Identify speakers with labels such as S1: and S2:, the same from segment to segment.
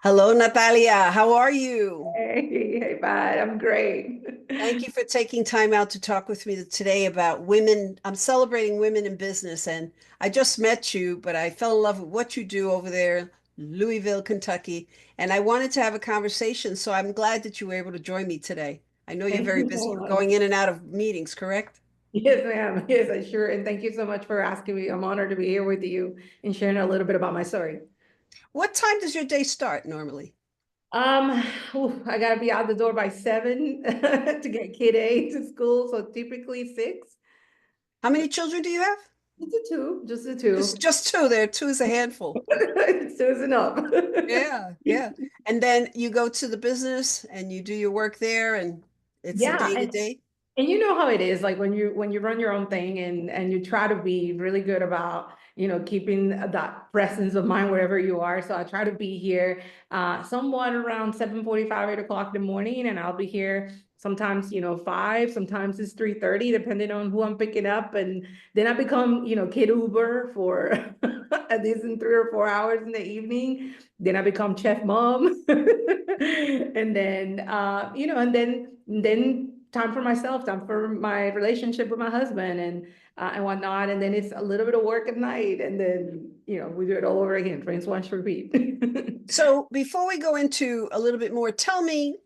S1: Hello, Natalia. How are you?
S2: Hey, bud. I'm great.
S1: Thank you for taking time out to talk with me today about women. I'm celebrating women in business, and I just met you, but I fell in love with what you do over there, Louisville, Kentucky, and I wanted to have a conversation, so I'm glad that you were able to join me today. I know you're
S2: Thank
S1: very
S2: you so
S1: busy. You're
S2: much.
S1: going in and out of meetings, correct?
S2: Yes, ma'am. Yes, I sure. And thank you so much for asking me. I'm honored to be here with you and sharing a little bit about my story.
S1: What time does your day start normally?
S2: Um, I gotta be out the door by 7 to get kid A to school. So typically 6.
S1: How many children do you have?
S2: Just a two, just a
S1: Just
S2: two.
S1: just two. There, two is a handful.
S2: Two is enough.
S1: Yeah, yeah. And then you go to the business and you do your work there and it's a
S2: Yeah,
S1: day to day.
S2: and you know how it is, like when you run your own thing and you try to be really good about, keeping that presence of mind wherever you are. So I try to be here somewhat around 7:45, 8 o'clock in the morning, and I'll be here sometimes, 5, sometimes it's 3:30, depending on who I'm picking up. And then I become, kid Uber for at least in 3 or 4 hours in the evening. Then I become chef mom. And then and then time for myself, time for my relationship with my husband and whatnot. And then it's a little bit of work at night, and then we do it all over again. Rinse, wash, repeat.
S1: So before we go into a little bit more, tell me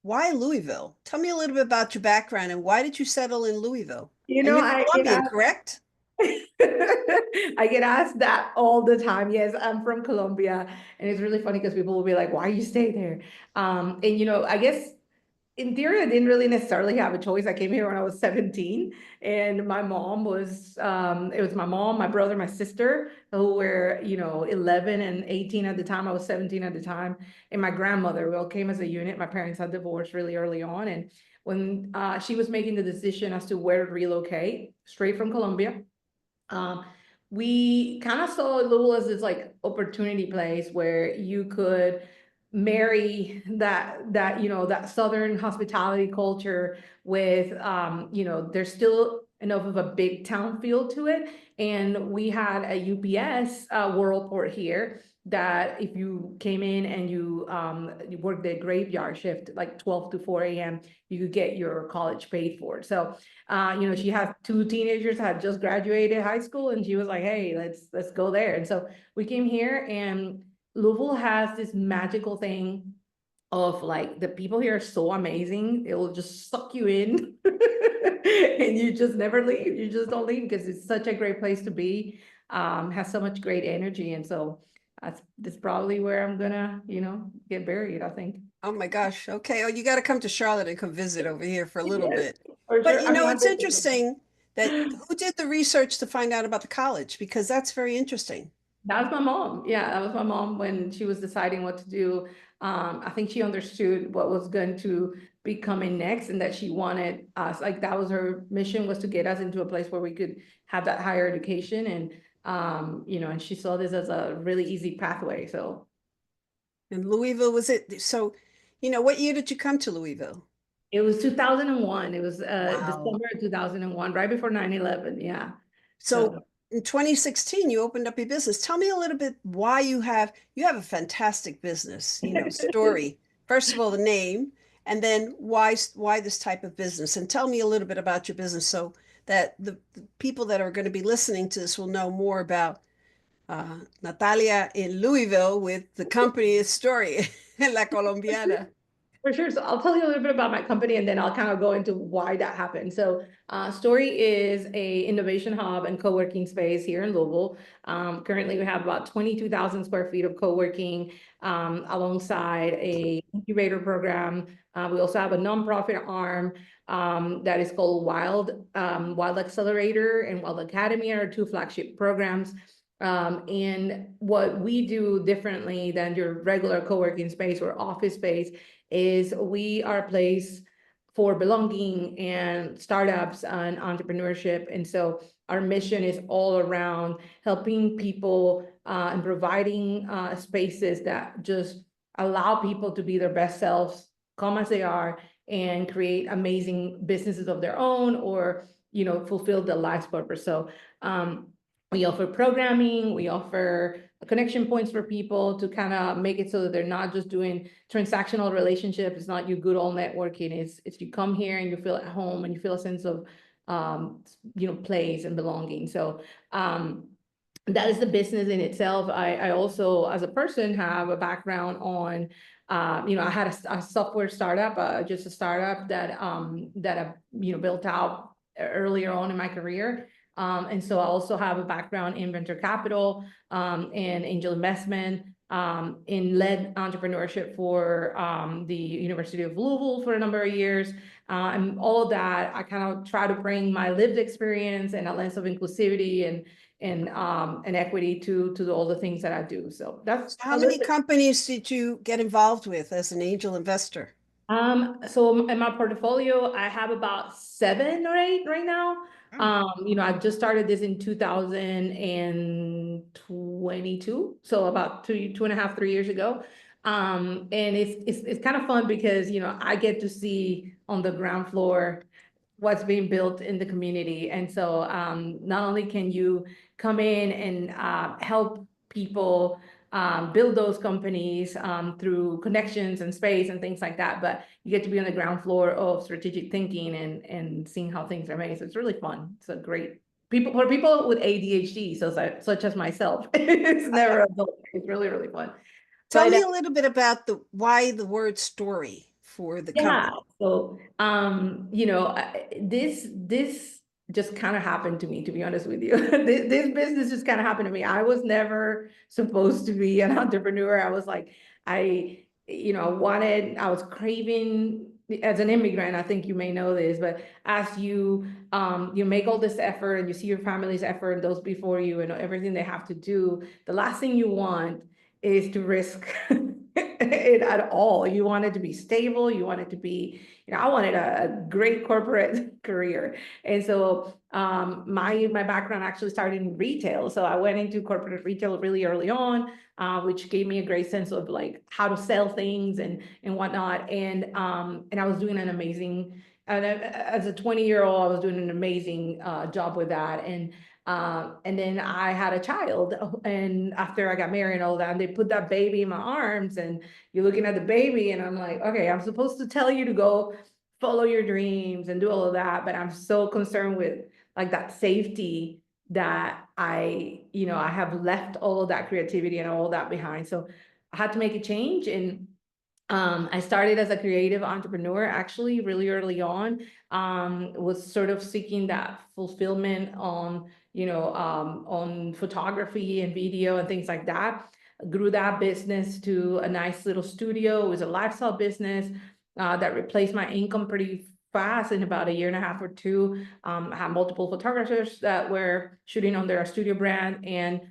S1: why Louisville? Tell me a little bit about your background and why did you settle in Louisville? And you're
S2: I get
S1: Colombian,
S2: asked.
S1: correct?
S2: I get asked that all the time. Yes, I'm from Colombia, and it's really funny because people will be like, "Why you stay there?" And I guess in theory, I didn't really necessarily have a choice. I came here when I was 17, and my mom was, it was my mom, my brother, my sister, who were, 11 and 18 at the time. I was 17 at the time. And my grandmother. We all came as a unit. My parents had divorced really early on. And when she was making the decision as to where to relocate, straight from Colombia, um, we kind of saw Louisville as this like opportunity place where you could marry that Southern hospitality culture with there's still enough of a big town feel to it. And we had a UPS World Port here that if you came in and you worked the graveyard shift like 12 to 4 a.m., you could get your college paid for. So she has two teenagers that had just graduated high school, and she was like, "Hey, let's go there." And so we came here, and Louisville has this magical thing of like the people here are so amazing; it will just suck you in, and you just never leave. You just don't leave because it's such a great place to be. Has so much great energy, and so that's probably where I'm gonna, get buried, I think.
S1: Oh my gosh. Okay. Oh, you got to come to Charlotte and come visit over here for a little
S2: Yes,
S1: bit.
S2: for
S1: But
S2: sure.
S1: you
S2: I mean,
S1: know,
S2: I've
S1: it's
S2: been there.
S1: interesting that who did the research to find out about the college because that's very interesting.
S2: That was my mom. Yeah, that was my mom when she was deciding what to do. I think she understood what was going to be coming next, and that she wanted us, like that was her mission, was to get us into a place where we could have that higher education. And she saw this as a really easy pathway. So
S1: And Louisville was it? So, what year did you come to Louisville?
S2: it was 2001. It was
S1: Wow.
S2: December of 2001, right before 9/11. Yeah.
S1: So
S2: So
S1: in 2016, you opened up your business. Tell me a little bit why you have a fantastic business, story. First of all, the name, and then why this type of business. And tell me a little bit about your business so that the people that are going to be listening to this will know more about Natalia in Louisville with the company's story, La Colombiana.
S2: for sure. So I'll tell you a little bit about my company, and then I'll kind of go into why that happened. So Story is a innovation hub and co-working space here in Louisville. Currently, we have about 22,000 square feet of co-working alongside a incubator program. We also have a nonprofit arm that is called Wild Accelerator and Wild Academy, are two flagship programs. And what we do differently than your regular co-working space or office space is we are a place for belonging and startups and entrepreneurship. And so our mission is all around helping people and providing spaces that just allow people to be their best selves, come as they are, and create amazing businesses of their own, or fulfill their life's purpose. So we offer programming, we offer connection points for people to kind of make it so that they're not just doing transactional relationships. It's not your good old networking. It's you come here and you feel at home and you feel a sense of place and belonging. So that is the business in itself. I also, as a person, have a background on, I had a software startup, just a startup that I, built out earlier on in my career. And so I also have a background in venture capital, and angel investment, in led entrepreneurship for the University of Louisville for a number of years. And all of that, I kind of try to bring my lived experience and a lens of inclusivity and equity to all the things that I do. So that's
S1: So how
S2: a little
S1: many
S2: bit.
S1: companies did you get involved with as an angel investor?
S2: So in my portfolio, I have about 7 or 8 right now.
S1: Oh,
S2: I just started this in 2022, so about 2.5, 3 years ago. And it's kind of fun because, I get to see on the ground floor what's being built in the community. And so not only can you come in and help people build those companies through connections and space and things like that, but you get to be on the ground floor of strategic thinking and seeing how things are made. So it's really fun. It's a great for people with ADHD, such as myself. It's never a dull. It's really, really fun.
S1: tell
S2: But
S1: me a little bit about the why the word story for the
S2: yeah,
S1: company.
S2: so this just kind of happened to me, to be honest with you. This business just kind of happened to me. I was never supposed to be an entrepreneur. I was like, I was craving as an immigrant. I think you may know this, but as you make all this effort and you see your family's effort and those before you and everything they have to do, the last thing you want is to risk it at all. You want it to be stable. You want it to be, I wanted a great corporate career. And so my background actually started in retail. So I went into corporate retail really early on, which gave me a great sense of like how to sell things and whatnot. And I was doing an amazing, as a 20-year-old, I was doing an amazing job with that. And then I had a child, and after I got married and all that, and they put that baby in my arms, and you're looking at the baby, and I'm like, okay, I'm supposed to tell you to go follow your dreams and do all of that, but I'm so concerned with like that safety that I have left all of that creativity and all of that behind. So I had to make a change, and I started as a creative entrepreneur actually really early on, was sort of seeking that fulfillment on photography and video and things like that. Grew that business to a nice little studio. It was a lifestyle business that replaced my income pretty fast in about a year and a half or two. I had multiple photographers that were shooting under our studio brand, and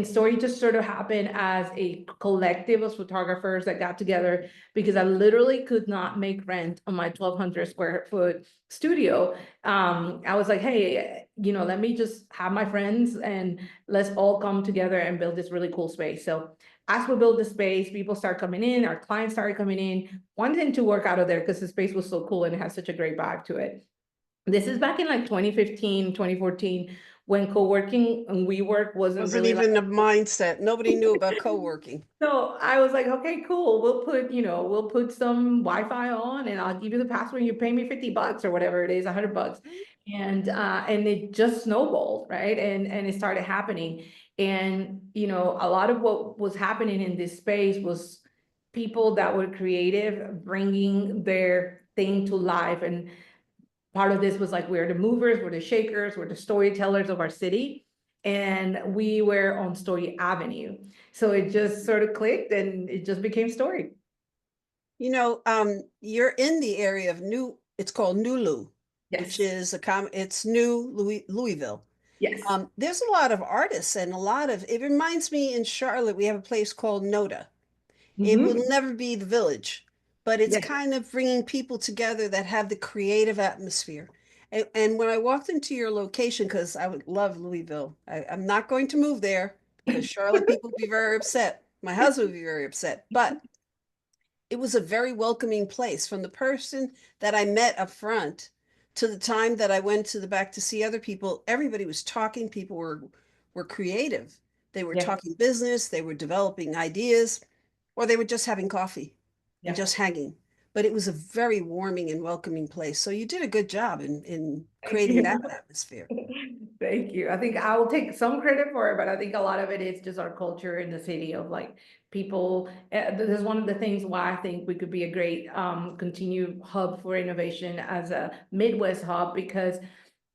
S2: story just sort of happened as a collective of photographers that got together because I literally could not make rent on my 1,200 square foot studio. I was like, hey, let me just have my friends and let's all come together and build this really cool space. So as we build the space, people start coming in, our clients started coming in, wanting to work out of there because the space was so cool and it has such a great vibe to it. This is back in like 2015, 2014, when co-working and WeWork wasn't
S1: Wasn't
S2: really like.
S1: even a mindset. Nobody knew about co-working.
S2: So I was like, okay, cool. We'll put some Wi-Fi on and I'll give you the password. You pay me $50 or whatever it is, $100. And it just snowballed, right? And it started happening. And, a lot of what was happening in this space was people that were creative, bringing their thing to life. And part of this was like, we're the movers, we're the shakers, we're the storytellers of our city. And we were on Story Avenue. So it just sort of clicked and it just became Story.
S1: You're in the area of it's called NULU, which
S2: Yes.
S1: is it's New Louisville.
S2: Yes.
S1: There's a lot of artists and it reminds me in Charlotte, we have a place called Noda. It will
S2: Mm-hmm.
S1: never be the village, but it's
S2: Yes.
S1: kind of bringing people together that have the creative atmosphere. And when I walked into your location, because I would love Louisville, I'm not going to move there because Charlotte people would be very upset. My husband would be very upset, but it was a very welcoming place from the person that I met up front to the time that I went to the back to see other people. Everybody was talking, people were creative. They were
S2: Yeah.
S1: talking business, they were developing ideas, or they were just having coffee and
S2: Yeah.
S1: just hanging. But it was a very warming and welcoming place. So you did a good job in
S2: Thank
S1: creating that
S2: you.
S1: atmosphere.
S2: Thank you. I think I will take some credit for it, but I think a lot of it is just our culture in the city of like people. This is one of the things why I think we could be a great continued hub for innovation as a Midwest hub, because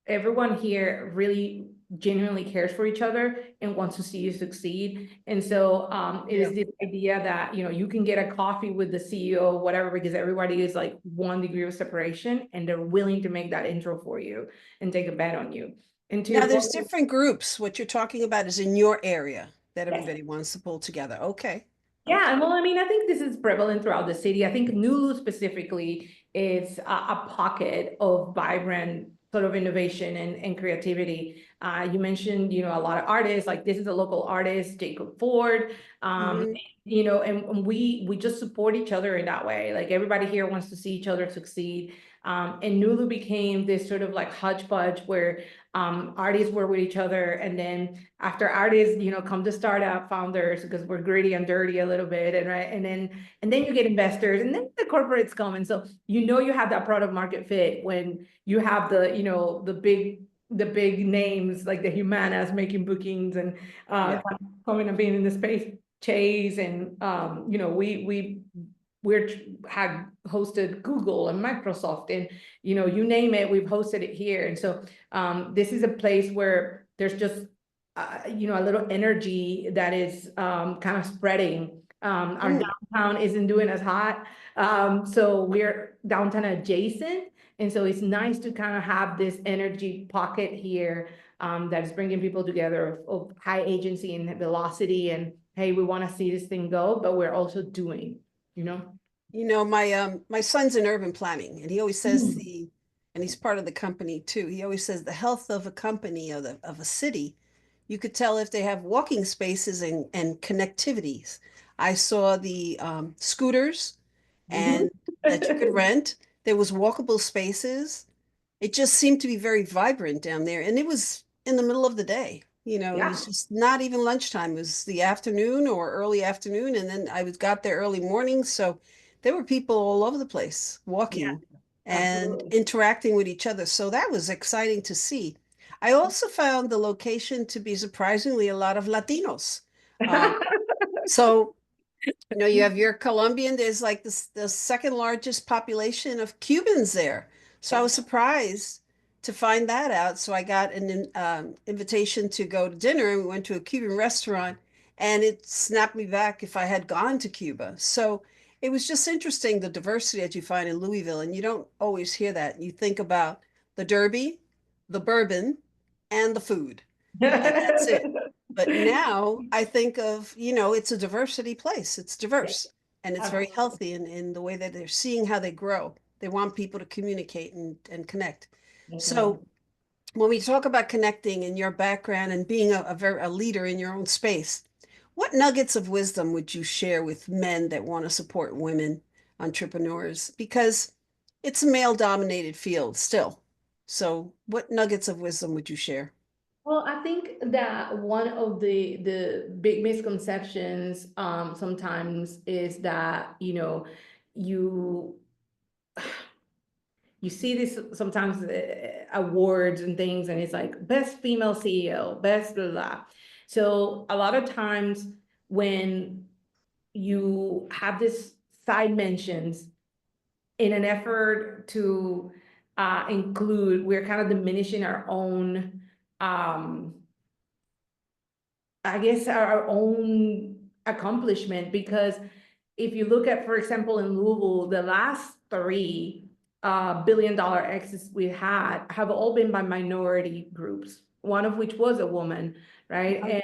S2: everyone here really genuinely cares for each other and wants to see you succeed. And so it
S1: Yeah.
S2: is this idea that, you know, you can get a coffee with the CEO, whatever, because everybody is like 1 degree of separation and they're willing to make that intro for you and take a bet on you. And to
S1: Now
S2: your
S1: there's
S2: point,
S1: different groups. What you're talking about is in your area that
S2: yes.
S1: everybody wants to pull together. Okay.
S2: Yeah,
S1: Okay.
S2: and well, I mean, I think this is prevalent throughout the city. I think NULU specifically is a pocket of vibrant sort of innovation and creativity. You mentioned, you know, a lot of artists, like this is a local artist, Jacob Ford.
S1: Mhm.
S2: You know, and we just support each other in that way. Like everybody here wants to see each other succeed. And NULU became this sort of like hodgepodge where artists were with each other, and then after artists, you know, come to startup founders because we're gritty and dirty a little bit, and right, and then you get investors, and then the corporates come, and so you know you have that product market fit when you have the, you know, the big names like the Humanas making bookings and
S1: Yeah.
S2: coming and being in the space, Chase, and you know, we're had hosted Google and Microsoft, and you know, you name it, we've hosted it here. And so this is a place where there's just you know, a little energy that is kind of spreading. Our
S1: Mm.
S2: downtown isn't doing as hot, so we're downtown adjacent, and so it's nice to kind of have this energy pocket here that is bringing people together of high agency and velocity, and hey, we want to see this thing go, but we're also doing, you know.
S1: You know, my son's in urban planning, and he always says
S2: Mm.
S1: and he's part of the company too. He always says the health of a company of a city, you could tell if they have walking spaces and connectivities. I saw the scooters
S2: Mhm.
S1: and that you could rent. There was walkable spaces. It just seemed to be very vibrant down there. And it was in the middle of the day. You know, it was
S2: Yeah,
S1: just not even lunchtime. It was the afternoon or early afternoon. And then got there early morning. So there were people all over the place
S2: yeah,
S1: walking and
S2: absolutely.
S1: interacting with each other. So that was exciting to see. I also found the location to be surprisingly a lot of Latinos. Um, so you know, you have your Colombian, there's like the second largest population of Cubans there. So I
S2: Yeah.
S1: was surprised to find that out. So I got an invitation to go to dinner, and we went to a Cuban restaurant, and it snapped me back if I had gone to Cuba. So it was just interesting the diversity that you find in Louisville, and you don't always hear that. You think about the Derby, the bourbon, and the food, and that's it. But now I think of, you know, it's a diversity place. It's
S2: Yeah,
S1: diverse and it's very
S2: absolutely.
S1: healthy in the way that they're seeing how they grow. They want people to communicate and connect.
S2: Definitely.
S1: So when we talk about connecting and your background and being a leader in your own space, what nuggets of wisdom would you share with men that want to support women entrepreneurs? Because it's a male dominated field still. So what nuggets of wisdom would you share?
S2: Well, I think that one of the big misconceptions sometimes is that, you know, you you see this sometimes awards and things, and it's like best female CEO, best blah blah. So a lot of times when you have this side mentions in an effort to include, we're kind of diminishing our own, um, I guess, our own accomplishment, because if you look at, for example, in Louisville, the last three billion-dollar exits we had have all been by minority groups, one of which was a woman, right? And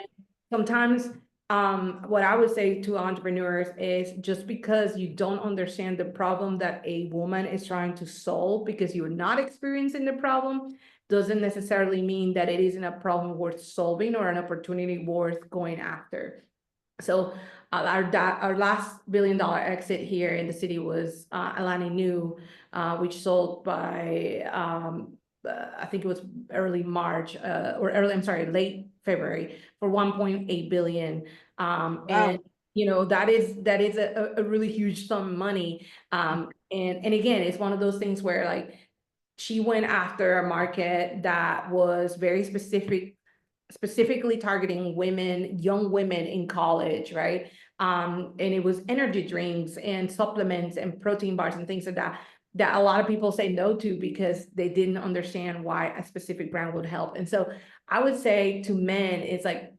S2: sometimes what I would say to entrepreneurs is just because you don't understand the problem that a woman is trying to solve because you're not experiencing the problem doesn't necessarily mean that it isn't a problem worth solving or an opportunity worth going after. So our last billion-dollar exit here in the city was Alani New, which sold by I think it was early March or early, I'm sorry, late February for 1.8 billion. And
S1: Wow.
S2: that is a really huge sum of money. And again, it's one of those things where like she went after a market that was very specifically targeting women, young women in college, right? And it was energy drinks and supplements and protein bars and things like that, that a lot of people say no to because they didn't understand why a specific brand would help. And so I would say to men, it's like,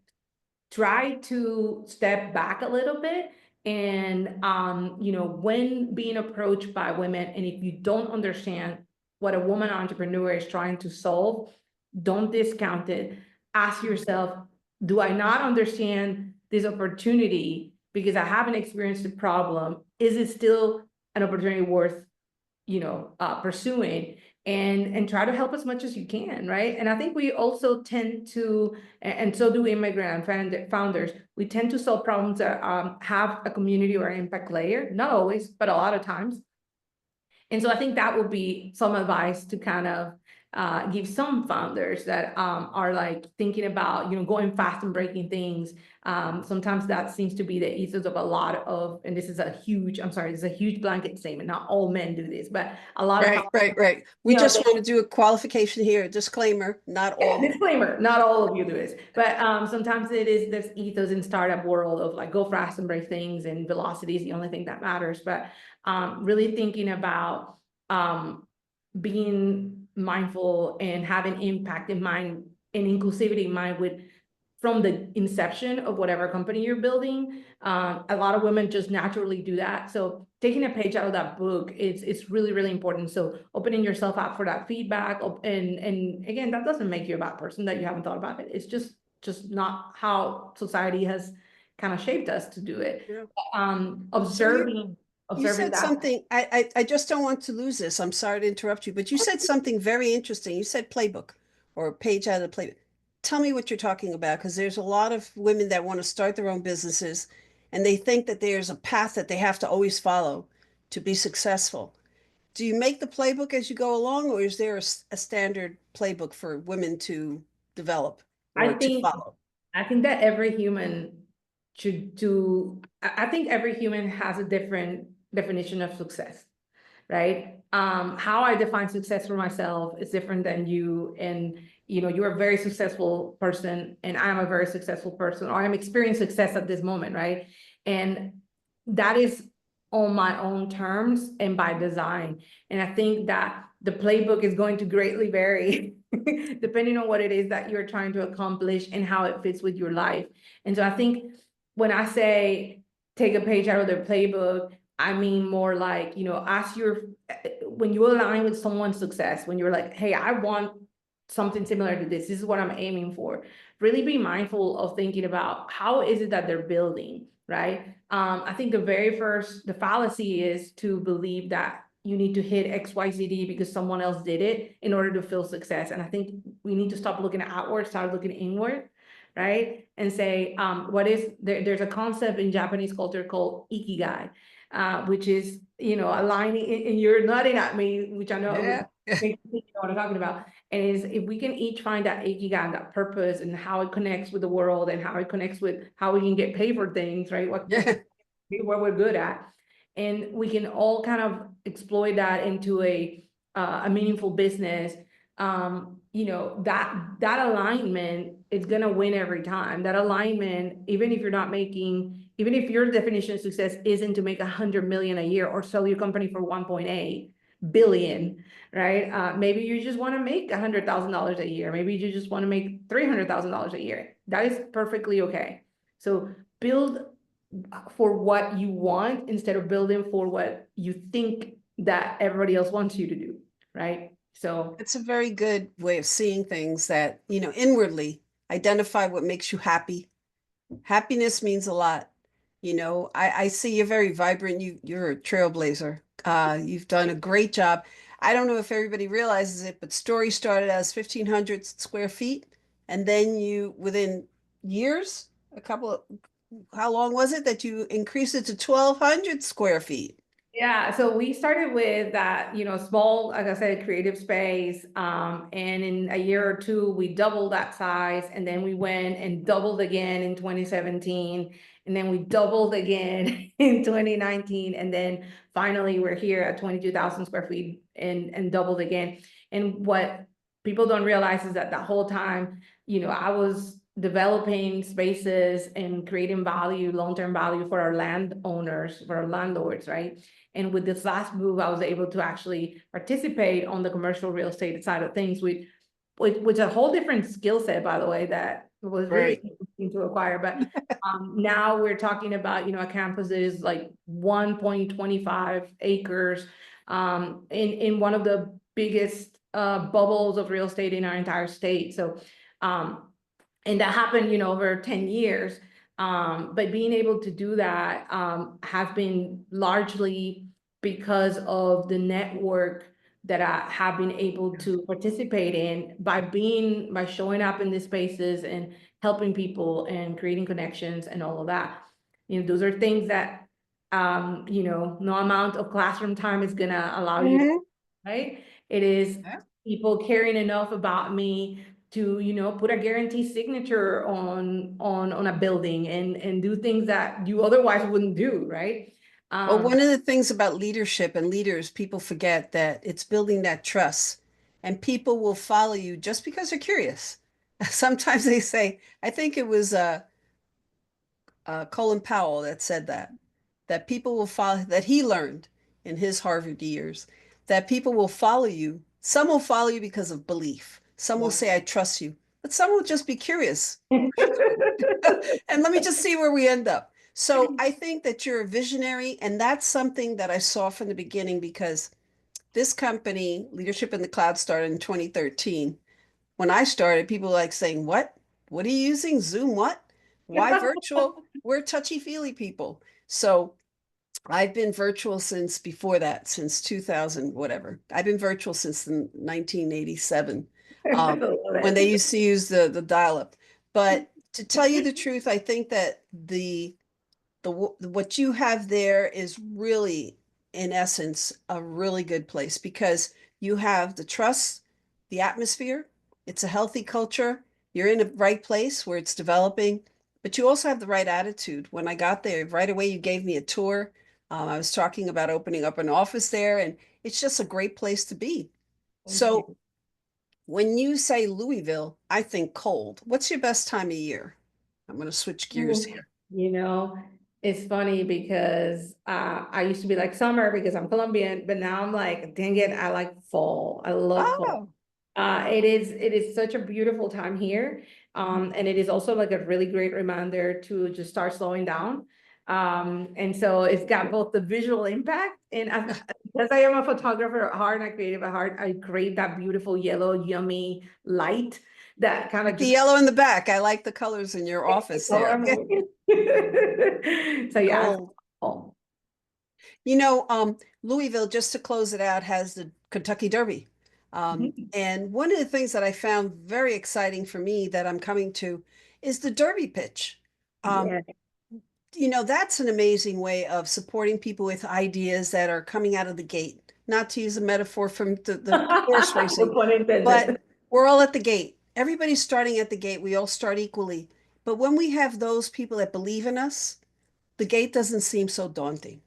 S2: try to step back a little bit. And when being approached by women, and if you don't understand what a woman entrepreneur is trying to solve, don't discount it. Ask yourself, do I not understand this opportunity because I haven't experienced the problem? Is it still an opportunity worth pursuing? And try to help as much as you can, right? And I think we also tend to, and so do immigrant founders, we tend to solve problems that have a community or impact layer, not always, but a lot of times. And so I think that would be some advice to kind of give some founders that are like thinking about, going fast and breaking things. Sometimes that seems to be the ethos of a lot of, and this is a huge, I'm sorry, this is a huge blanket statement. Not all men do this, but a lot of
S1: Right,
S2: founders,
S1: right, right. We
S2: you know,
S1: just want to do a qualification here, a disclaimer, not all men.
S2: disclaimer, not all of you do this, but sometimes it is this ethos in startup world of like go fast and break things, and velocity is the only thing that matters. But really thinking about being mindful and having impact in mind and inclusivity in mind with from the inception of whatever company you're building. A lot of women just naturally do that. So taking a page out of that book, it's really, really important. So opening yourself up for that feedback. And again, that doesn't make you a bad person that you haven't thought about it. It's just not how society has kind of shaped us to do it.
S1: Yeah. So you
S2: Observing
S1: said
S2: that.
S1: something, I just don't want to lose this. I'm sorry to interrupt you, but you said something very interesting. You said playbook or a page out of the playbook. Tell me what you're talking about, because there's a lot of women that want to start their own businesses and they think that there's a path that they have to always follow to be successful. Do you make the playbook as you go along, or is there a standard playbook for women to develop
S2: I
S1: or to
S2: think
S1: follow?
S2: I think that every human should do. I think every human has a different definition of success, right? How I define success for myself is different than you, and you're a very successful person, and I'm a very successful person, or I'm experiencing success at this moment, right? And that is on my own terms and by design. And I think that the playbook is going to greatly vary depending on what it is that you're trying to accomplish and how it fits with your life. And so I think when I say take a page out of their playbook, I mean more like, ask when you align with someone's success, when you're like, hey, I want something similar to this is what I'm aiming for. Really be mindful of thinking about how is it that they're building, right? I think the fallacy is to believe that you need to hit XYZ because someone else did it in order to feel success. And I think we need to stop looking outward, start looking inward, right? And say, there's a concept in Japanese culture called ikigai, which is, aligning, and you're nodding at me, which I know
S1: Yeah.
S2: makes you think you know what I'm talking about. And is if we can each find that ikigai, that purpose, and how it connects with the world, and how it connects with how we can get paid for things, right? What
S1: Yeah.
S2: we're good at, and we can all kind of exploit that into a meaningful business. That alignment is gonna win every time. That alignment, even if your definition of success isn't to make 100 million a year or sell your company for 1.8 billion, right? Maybe you just want to make $100,000 a year. Maybe you just want to make $300,000 a year. That is perfectly okay. So build for what you want instead of building for what you think that everybody else wants you to do, right? So
S1: It's a very good way of seeing things that, inwardly identify what makes you happy. Happiness means a lot. I see you're very vibrant. You're a trailblazer. You've done a great job. I don't know if everybody realizes it, but Story started as 1,500 square feet. And then within years, how long was it that you increased it to 1,200 square feet?
S2: Yeah, so we started with that, small, like I said, creative space. And in a year or two, we doubled that size, and then we went and doubled again in 2017, and then we doubled again in 2019, and then finally we're here at 22,000 square feet and doubled again. And what people don't realize is that the whole time, I was developing spaces and creating value, long-term value for our landowners, for our landlords, right? And with this last move, I was able to actually participate on the commercial real estate side of things, which a whole different skill set, by the way, that was really
S1: Right.
S2: interesting to acquire. But now we're talking about, a campus that is like 1.25 acres, in one of the biggest bubbles of real estate in our entire state. So, and that happened, over 10 years. But being able to do that has been largely because of the network that I have been able to participate in by showing up in these spaces and helping people and creating connections and all of that. Those are things that no amount of classroom time is gonna allow you to,
S1: Mhm.
S2: right? It is
S1: Yeah.
S2: people caring enough about me to, put a guarantee signature on a building and do things that you otherwise wouldn't do, right?
S1: Well,
S2: Um,
S1: one of the things about leadership and leaders, people forget that it's building that trust, and people will follow you just because they're curious. Sometimes they say, I think it was Colin Powell that said that people will follow, that he learned in his Harvard years, that people will follow you. Some will follow you because of belief. Some will
S2: yeah.
S1: say, I trust you, but some will just be curious. And let me just see where we end up. So I think that you're a visionary, and that's something that I saw from the beginning because this company, Leadership in the Cloud, started in 2013. When I started, people were like saying, What? What are you using? Zoom? What? Why virtual? We're touchy-feely people. So I've been virtual since before that, since 2000, whatever. I've been virtual since 1987,
S2: I
S1: um,
S2: love
S1: when they
S2: it.
S1: used to use the dial-up. But to tell you the truth, I think that the what you have there is really, in essence, a really good place because you have the trust, the atmosphere. It's a healthy culture. You're in the right place where it's developing, but you also have the right attitude. When I got there, right away, you gave me a tour. I was talking about opening up an office there, and it's just a great place to be.
S2: Thank you.
S1: So when you say Louisville, I think cold. What's your best time of year? I'm going to switch gears
S2: Ooh,
S1: here.
S2: You know, it's funny because I used to be like summer because I'm Colombian, but now I'm like, dang it, I like fall. I love fall.
S1: Oh,
S2: It is such a beautiful time here. And it is also like a really great reminder to just start slowing down. And so it's got both the visual impact and because I am a photographer at heart and a creative at heart, I crave that beautiful yellow, yummy light that kind of
S1: like the
S2: just
S1: yellow in the back. I like the colors in your office there.
S2: color me. So yeah,
S1: Gold.
S2: oh,
S1: Louisville, just to close it out, has the Kentucky Derby. And one of the things that I found very exciting for me that I'm coming to is the Derby pitch. Um,
S2: yeah.
S1: that's an amazing way of supporting people with ideas that are coming out of the gate. Not to use a metaphor from the horse
S2: No
S1: racing,
S2: pun intended.
S1: but we're all at the gate. Everybody's starting at the gate. We all start equally. But when we have those people that believe in us, the gate doesn't seem so daunting.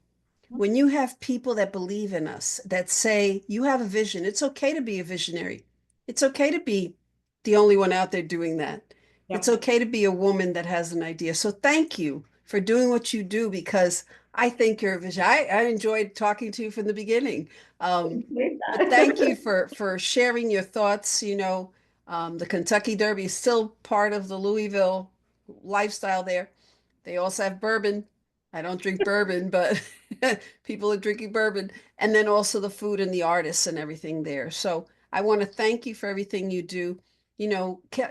S1: When you have people that believe in us, that say, you have a vision, it's okay to be a visionary. It's okay to be the only one out there doing that. It's
S2: Yeah.
S1: okay to be a woman that has an idea. So thank you for doing what you do because I think you're a vision. I enjoyed talking to you from the beginning.
S2: Hate
S1: But thank you
S2: that.
S1: for sharing your thoughts. The Kentucky Derby is still part of the Louisville lifestyle there. They also have bourbon. I don't drink bourbon, but people are drinking bourbon. And then also the food and the artists and everything there. So I want to thank you for everything you do.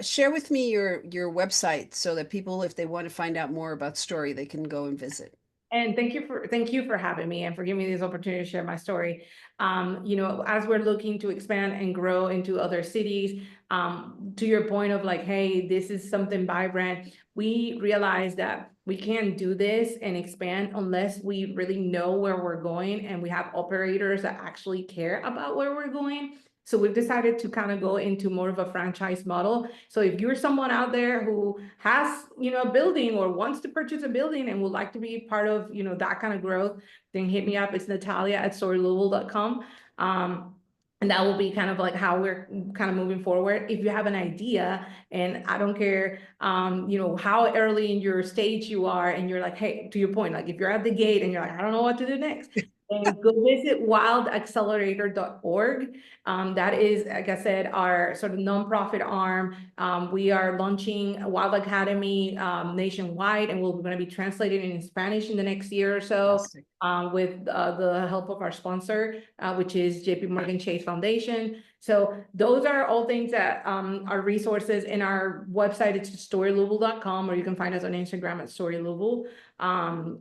S1: Share with me your website so that people, if they want to find out more about Story, they can go and visit.
S2: And thank you for having me and for giving me this opportunity to share my story. As we're looking to expand and grow into other cities, to your point of like, hey, this is something vibrant. We realize that we can't do this and expand unless we really know where we're going and we have operators that actually care about where we're going. So we've decided to kind of go into more of a franchise model. So if you're someone out there who has, a building or wants to purchase a building and would like to be part of, that kind of growth, then hit me up. It's Natalia at storylouisville.com. And that will be kind of like how we're kind of moving forward. If you have an idea, and I don't care, how early in your stage you are, and you're like, hey, to your point, like if you're at the gate and you're like, I don't know what to do next, and go visit wildaccelerator.org. That is, like I said, our sort of nonprofit arm. We are launching Wild Academy nationwide, and we're going to be translating in Spanish in the next year or so.
S1: Fantastic.
S2: With the help of our sponsor, which is JP Morgan Chase Foundation. So those are all things that are resources in our website. It's storylouisville.com, or you can find us on Instagram at storylouisville.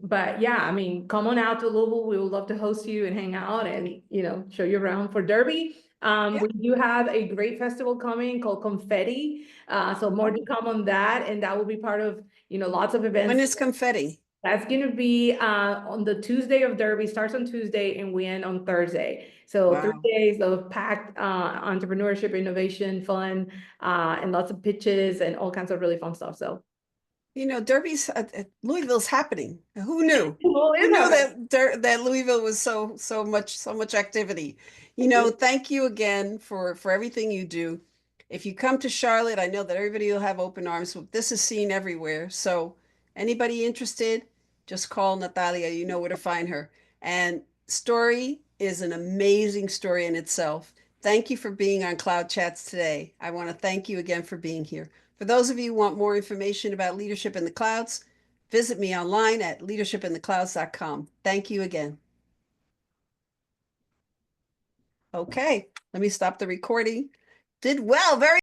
S2: But yeah, I mean, come on out to Louisville. We would love to host you and hang out and, show you around for Derby. We do have a great festival coming called Confetti. So more to come on that. And that will be part of, lots of events.
S1: When is confetti?
S2: That's going to be on the Tuesday of Derby. Starts on Tuesday and we end on Thursday. So
S1: Wow.
S2: 3 days of packed entrepreneurship, innovation, fun, and lots of pitches and all kinds of really fun stuff. So,
S1: Derby's Louisville's happening. Who knew?
S2: well,
S1: Who knew that Louisville was so much activity? Thank you again for everything you do. If you come to Charlotte, I know that everybody will have open arms. This is seen everywhere. So anybody interested, just call Natalia. You know where to find her. And Story is an amazing story in itself. Thank you for being on Cloud Chats today. I want to thank you again for being here. For those of you who want more information about leadership in the clouds, visit me online at leadershipintheclouds.com. Thank you again. Okay, let me stop the recording. Did well, very